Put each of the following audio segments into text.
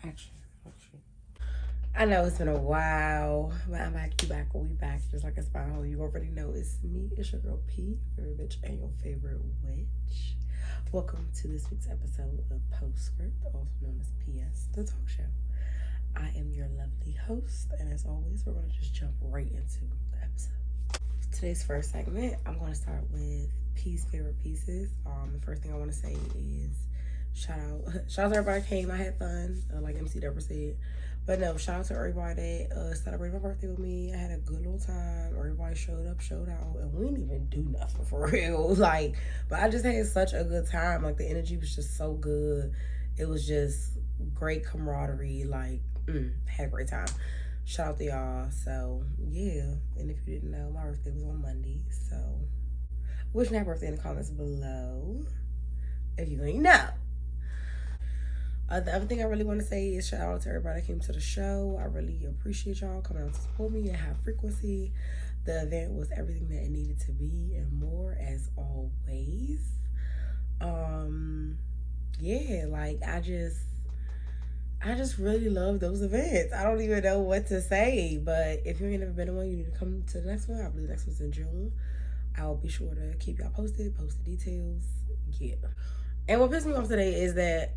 Action. I know it's been a while, but I'm back, we back, just like a spy hole. You already know it's me, it's your girl P, favorite bitch and your favorite witch. Welcome to this week's episode of Postscript, also known as PS, the talk show. I am your lovely host, and as always, we're going to just jump right into the episode. Today's first segment, I'm going to start with P's favorite pieces. The first thing I want to say is shout out to everybody that came. I had fun, like MC Deborah said. But no, shout out to everybody that celebrated my birthday with me. I had a good little time. Everybody showed up, showed out, and we didn't even do nothing for real. Like, but I just had such a good time. Like, the energy was just so good. It was just great camaraderie. Like, had a great time. Shout out to y'all. So, yeah. And if you didn't know, my birthday was on Monday. So, wish me happy birthday in the comments below if you ain't know. The other thing I really want to say is shout out to everybody that came to the show. I really appreciate y'all coming out to support me and have frequency. The event was everything that it needed to be and more, as always. Yeah, like I just really love those events. I don't even know what to say, but if you ain't never been to one, you need to come to the next one. I believe the next one's in June. I'll be sure to keep y'all posted, post the details. Yeah. And what pissed me off today is that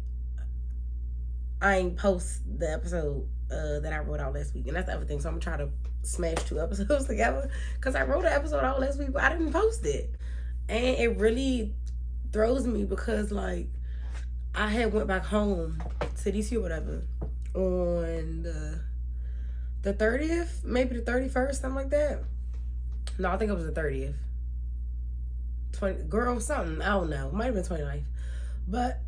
I ain't post the episode that I wrote out last week. And that's the other thing. So I'm going to try to smash 2 episodes together. Because I wrote an episode out last week, but I didn't post it. And it really throws me because, like, I had went back home to DC or whatever on the 30th, maybe the 31st, something like that. No, I think it was the 30th. Girl, something. I don't know. It might have been 29th. But,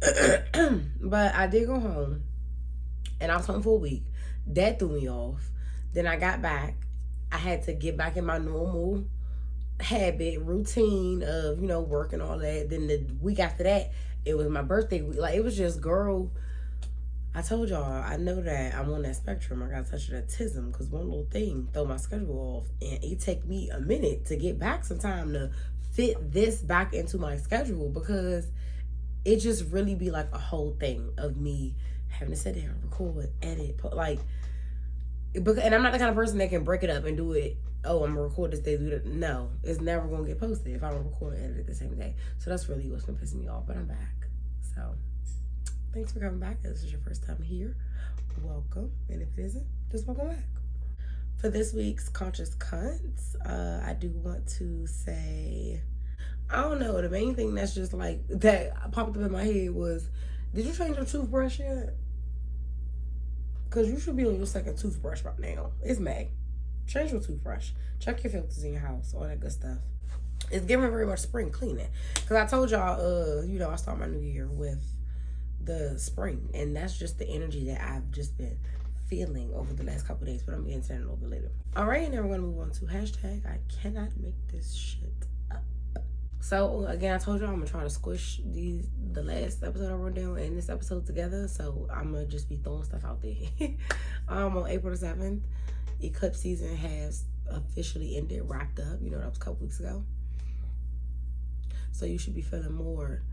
but I did go home. And I was home for a week. That threw me off. Then I got back. I had to get back in my normal habit, routine of, work and all that. Then the week after that, it was my birthday week. Like, it was just, girl, I told y'all, I know that I'm on that spectrum. I got a touch of that autism because one little thing throw my schedule off. And it take me a minute to get back some time to fit this back into my schedule because it just really be like a whole thing of me having to sit down, record, edit, like, and I'm not the kind of person that can break it up and do it. Oh, I'm gonna record this day, do that. No, it's never gonna get posted if I don't record and edit it the same day. So that's really what's been pissing me off. But I'm back. So thanks for coming back. If this is your first time here, welcome. And if it isn't, just welcome back. For this week's Conscious Cunts, I do want to say, I don't know, the main thing that's just like that popped up in my head was, did you change your toothbrush yet? Because you should be on your second toothbrush right now. It's May. Change your toothbrush. Check your filters in your house. All that good stuff. It's giving very much spring cleaning. Because I told y'all, I start my new year with the spring. And that's just the energy that I've just been feeling over the last couple of days. But I'm getting to that a little bit later. All right, and then we're going to move on to hashtag I cannot make this shit up. So, again, I told y'all I'm going to try to squish the last episode I wrote down and this episode together. So, I'm going to just be throwing stuff out there. On April the 7th, eclipse season has officially ended, wrapped up. That was a couple weeks ago. So, you should be feeling more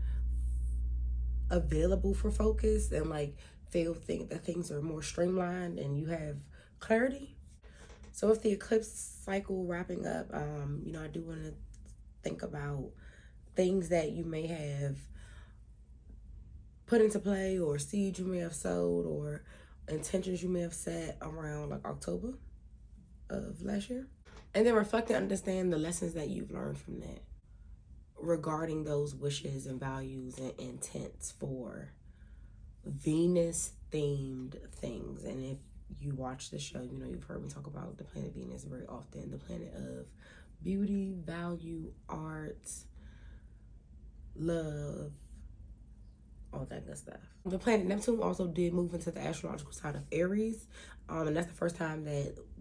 available for focus and, like, think that things are more streamlined and you have clarity. So, with the eclipse cycle wrapping up, I do want to think about things that you may have put into play or seeds you may have sowed or intentions you may have set around like October of last year. And then reflect and understand the lessons that you've learned from that regarding those wishes and values and intents for Venus-themed things. And if you watch the show, you've heard me talk about the planet Venus very often, the planet of beauty, value, art, love, all that good stuff. The planet Neptune also did move into the astrological sign of Aries. And that's the first time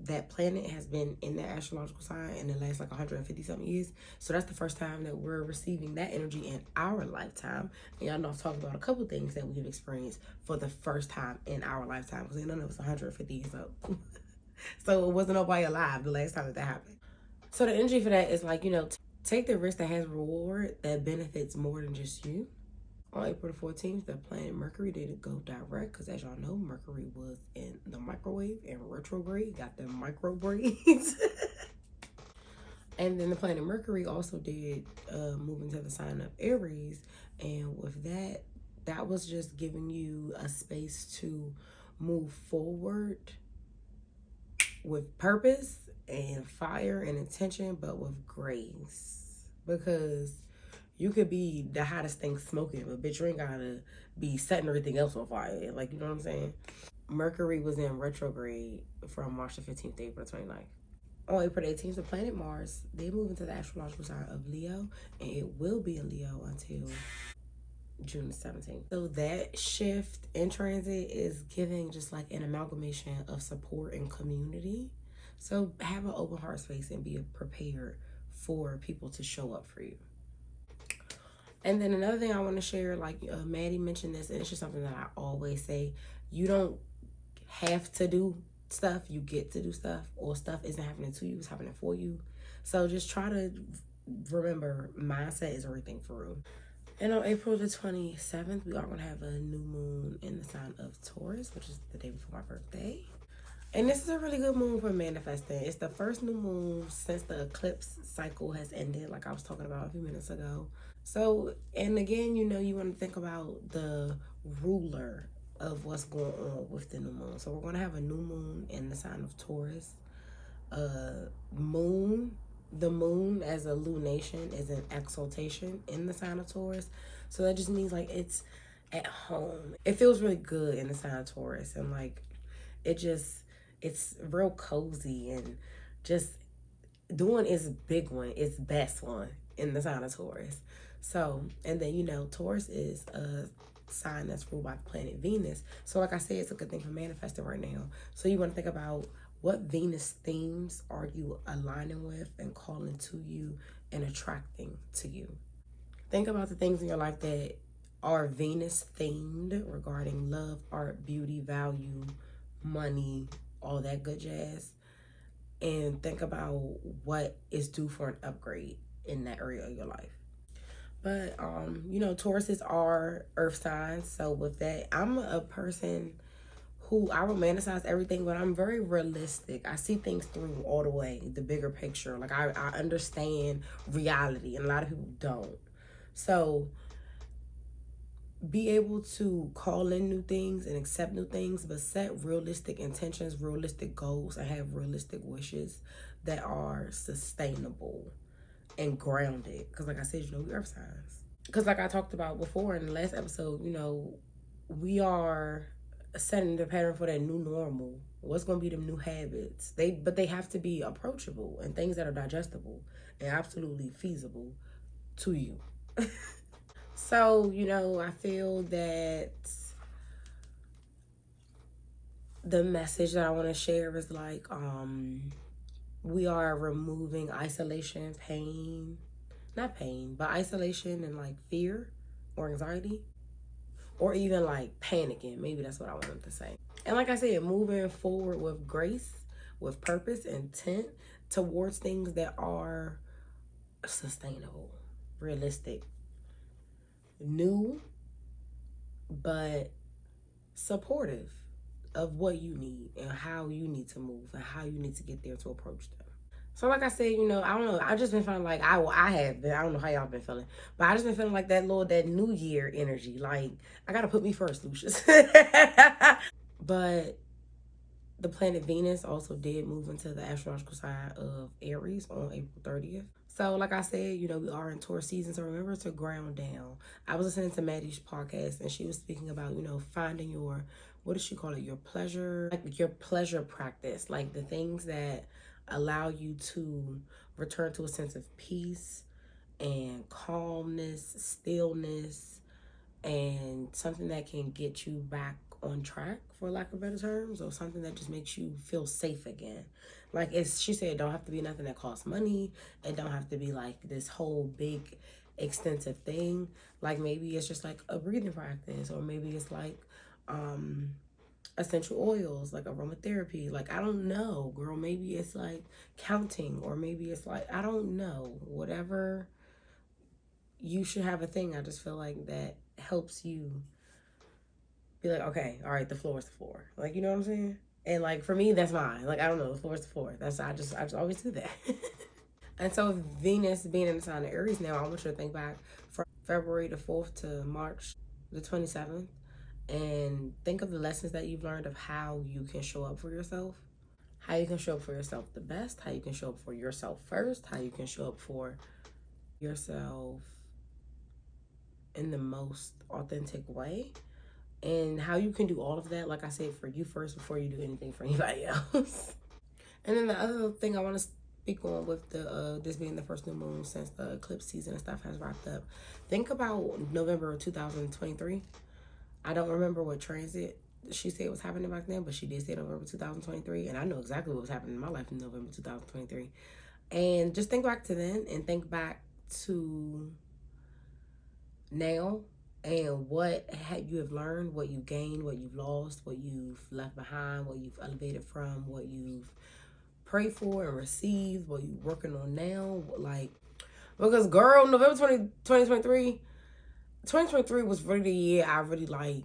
that planet has been in that astrological sign in the last like 150 something years. So that's the first time that we're receiving that energy in our lifetime. And y'all know I've talked about a couple things that we've experienced for the first time in our lifetime because none of us 150 years old. So it wasn't nobody alive the last time that happened. So the energy for that is like, take the risk that has reward that benefits more than just you. On April the 14th, the planet Mercury did go direct because, as y'all know, Mercury was in the microwave and retrograde, got the microbraids. And then the planet Mercury also did move into the sign of Aries. And with that, that was just giving you a space to move forward with purpose and fire and intention, but with grace. Because you could be the hottest thing smoking, but bitch, you ain't gotta be setting everything else on fire. Like, you know what I'm saying? Mercury was in retrograde from March the 15th to April 29th. On April 18th, the planet Mars, they move into the astrological sign of Leo, and it will be in Leo until June the 17th. So that shift in transit is giving just like an amalgamation of support and community. So have an open heart space and be prepared for people to show up for you. And then another thing I want to share, like Maddie mentioned this, and it's just something that I always say, you don't have to do stuff, you get to do stuff, or stuff isn't happening to you, it's happening for you. So just try to remember, mindset is everything for real. And on April the 27th, we are going to have a new moon in the sign of Taurus, which is the day before my birthday. And this is a really good moon for manifesting. It's the first new moon since the eclipse cycle has ended, like I was talking about a few minutes ago. So, and again, you know, you want to think about the ruler of what's going on with the new moon. So we're going to have a new moon in the sign of Taurus. The moon as a lunation is an exaltation in the sign of Taurus. So that just means like it's at home. It feels really good in the sign of Taurus, and like it's real cozy and just doing its big one, its best one in the sign of Taurus. So, and then, you know, Taurus is a sign that's ruled by the planet Venus. So like I said, it's a good thing for manifesting right now. So you want to think about what Venus themes are you aligning with and calling to you and attracting to you. Think about the things in your life that are Venus themed regarding love, art, beauty, value, money, all that good jazz. And think about what is due for an upgrade in that area of your life. But, you know, Tauruses are earth signs. So with that, I'm a person who I romanticize everything, but I'm very realistic. I see things through all the way, the bigger picture. Like I understand reality, and a lot of people don't. So be able to call in new things and accept new things, but set realistic intentions, realistic goals, and have realistic wishes that are sustainable and grounded. Because like I said, you know, we earth signs. Because like I talked about before in the last episode, you know, we are setting the pattern for that new normal. What's going to be them new habits? But they have to be approachable and things that are digestible and absolutely feasible to you. So, you know, I feel that the message that I want to share is like, we are removing isolation, pain, not pain, but isolation and like fear or anxiety, or even like panicking. Maybe that's what I wanted to say. And like I said, moving forward with grace, with purpose, intent towards things that are sustainable, realistic, new, but supportive of what you need and how you need to move and how you need to get there to approach them. So like I said, you know, I don't know. I've just been feeling like I have been. I don't know how y'all been feeling, but I just been feeling like that New Year energy. Like I gotta put me first, Lucius. But the planet Venus also did move into the astrological sign of Aries on April 30th. So like I said, you know, we are in Taurus season, so remember to ground down. I was listening to Maddie's podcast, and she was speaking about, you know, finding your, what does she call it? Your pleasure, like your pleasure practice, like the things that allow you to return to a sense of peace and calmness, stillness, and something that can get you back on track, for lack of better terms, or something that just makes you feel safe again. Like she said, it don't have to be nothing that costs money. It don't have to be like this whole big extensive thing. Like maybe it's just like a breathing practice, or maybe it's like essential oils, like aromatherapy. Like I don't know, girl. Maybe it's like counting, or maybe it's like, I don't know, whatever. You should have a thing. I just feel like that helps you be like, okay, all right, the floor is the floor. Like, you know what I'm saying? And like for me, that's mine. Like, I don't know, the floor is the floor. That's I just always do that. And so Venus being in the sign of Aries now, I want you to think back from February the 4th to March the 27th and think of the lessons that you've learned of how you can show up for yourself, how you can show up for yourself the best, how you can show up for yourself first, how you can show up for yourself in the most authentic way, and how you can do all of that, like I said, for you first before you do anything for anybody else. And then the other thing I want to speak on with the this being the first new moon since the eclipse season and stuff has wrapped up. Think about November of 2023. I don't remember what transit she said was happening back then, but she did say November 2023, and I know exactly what was happening in my life in November 2023. And just think back to then and think back to now and what you have learned, what you gained, what you've lost, what you've left behind, what you've elevated from, what you've prayed for and received, what you're working on now. Like, because girl, November 2023 was really the year I really like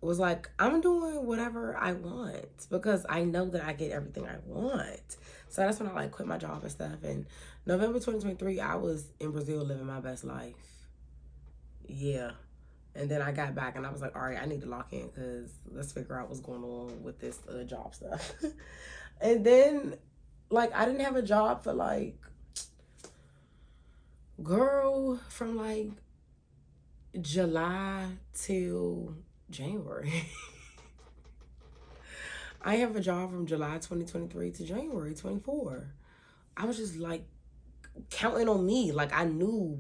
was like, I'm doing whatever I want because I know that I get everything I want. So that's when I like quit my job and stuff. And November 2023, I was in Brazil living my best life. Yeah. And then I got back and I was like, all right, I need to lock in because let's figure out what's going on with this job stuff. And then, like, I didn't have a job for like, girl, from like July till January. I have a job from July 2023 to January 24. I was just like counting on me. Like I knew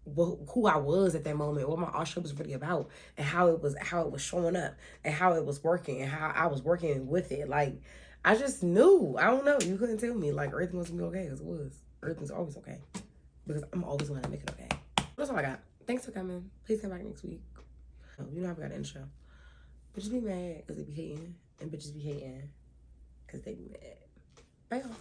who I was at that moment, what my art show was really about, and how it was showing up, and how it was working, and how I was working with it. Like I just knew. I don't know. You couldn't tell me like everything was gonna be okay because it was. Everything's always okay because I'm always gonna make it okay. That's all I got. Thanks for coming. Please come back next week. You know I've got an intro. Bitches be mad because they be hating, and bitches be hating because they be mad. Bye y'all.